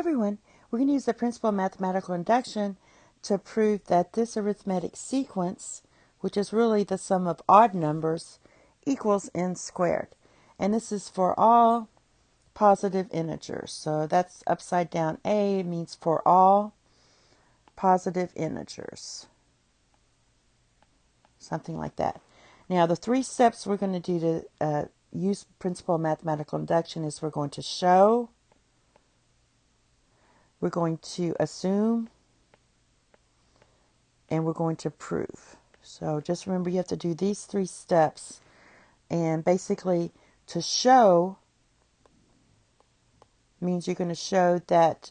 everyone, we're going to use the principle of mathematical induction to prove that this arithmetic sequence, which is really the sum of odd numbers, equals n squared. And this is for all positive integers. So that's upside down A means for all positive integers. Something like that. Now the three steps we're going to do to use principle of mathematical induction is we're going to show, we're going to assume, and we're going to prove. So just remember you have to do these three steps. And basically to show means you're going to show that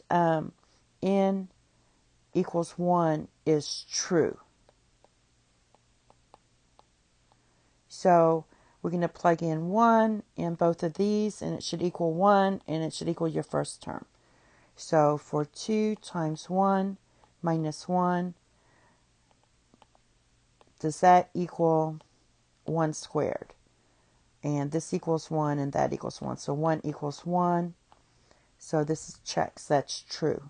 n equals 1 is true. So we're going to plug in 1 in both of these, and it should equal 1, and it should equal your first term. So for 2 times 1 minus 1, does that equal 1 squared? And this equals 1, and that equals 1. So 1 equals 1. So this checks, that's true.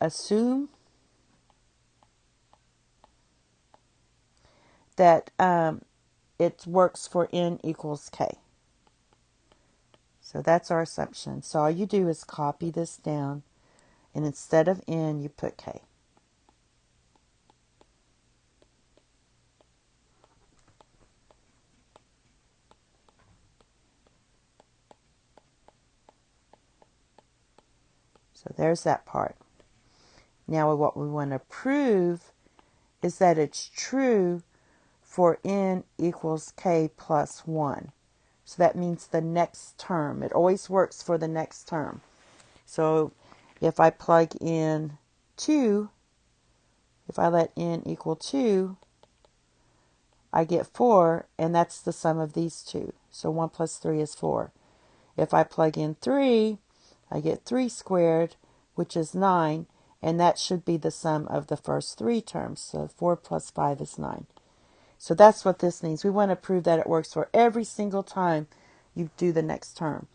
Assume that it works for n equals k. So that's our assumption. So all you do is copy this down, and instead of n, you put k. So there's that part. Now what we want to prove is that it's true for n equals k plus 1. So that means the next term. It always works for the next term. So if I plug in 2, if I let n equal 2, I get 4, and that's the sum of these two. So 1 plus 3 is 4. If I plug in 3, I get 3 squared, which is 9, and that should be the sum of the first three terms. So 4 plus 5 is 9. So that's what this means. We want to prove that it works for every single time you do the next term.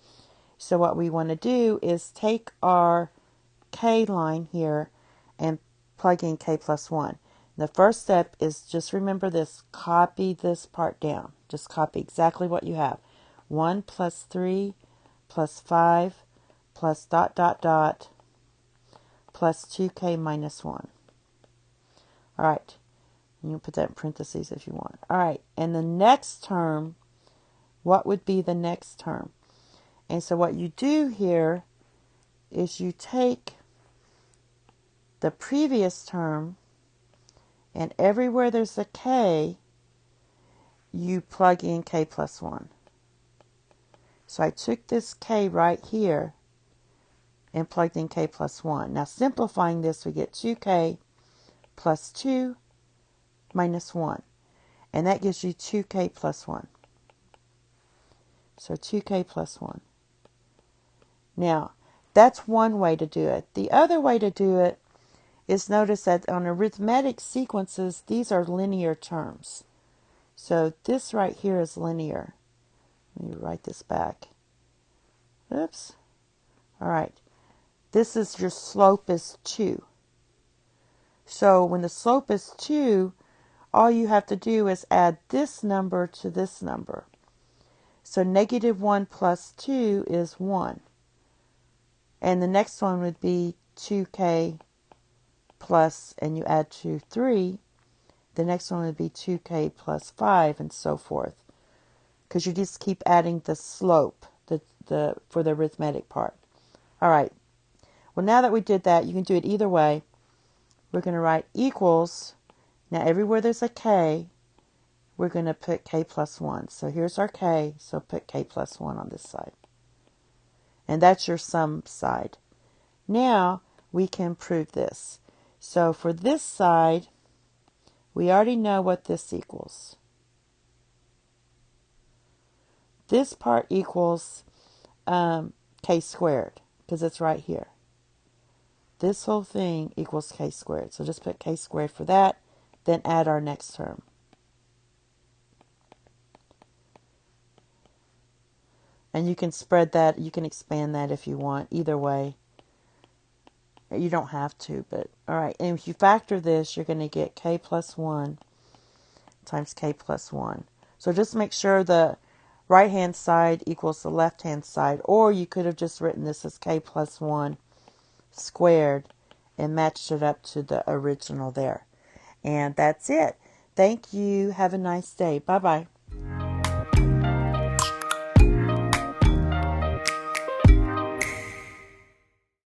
So what we want to do is take our k line here and plug in k plus 1. The first step is just remember this, copy this part down. Just copy exactly what you have. 1 plus 3 plus 5 plus dot dot dot plus 2k minus 1. All right. You can put that in parentheses if you want. All right. And the next term, what would be the next term? And so what you do here is you take the previous term, and everywhere there's a k, you plug in k plus 1. So I took this k right here and plugged in k plus 1. Now simplifying this, we get 2k plus 2 minus 1. And that gives you 2k plus 1. So 2k plus 1. Now, that's one way to do it. The other way to do it is notice that on arithmetic sequences, these are linear terms. So this right here is linear. Let me write this back. Oops. All right. This is your slope is 2. So when the slope is 2, all you have to do is add this number to this number. So negative 1 plus 2 is 1. And the next one would be 2k plus, and you add 2, 3. The next one would be 2k plus 5, and so forth. Because you just keep adding the slope for the arithmetic part. All right. Well, now that we did that, you can do it either way. We're going to write equals. Now, everywhere there's a k, we're going to put k plus 1. So here's our k, so put k plus 1 on this side. And that's your sum side. Now, we can prove this. So for this side, we already know what this equals. This part equals k squared, because it's right here. This whole thing equals k squared. So just put k squared for that, then add our next term. And you can spread that, you can expand that if you want, either way. You don't have to, but all right. And if you factor this, you're going to get k plus 1 times k plus 1. So just make sure the right-hand side equals the left-hand side, or you could have just written this as k plus 1 squared and matched it up to the original there. And that's it. Thank you. Have a nice day. Bye-bye.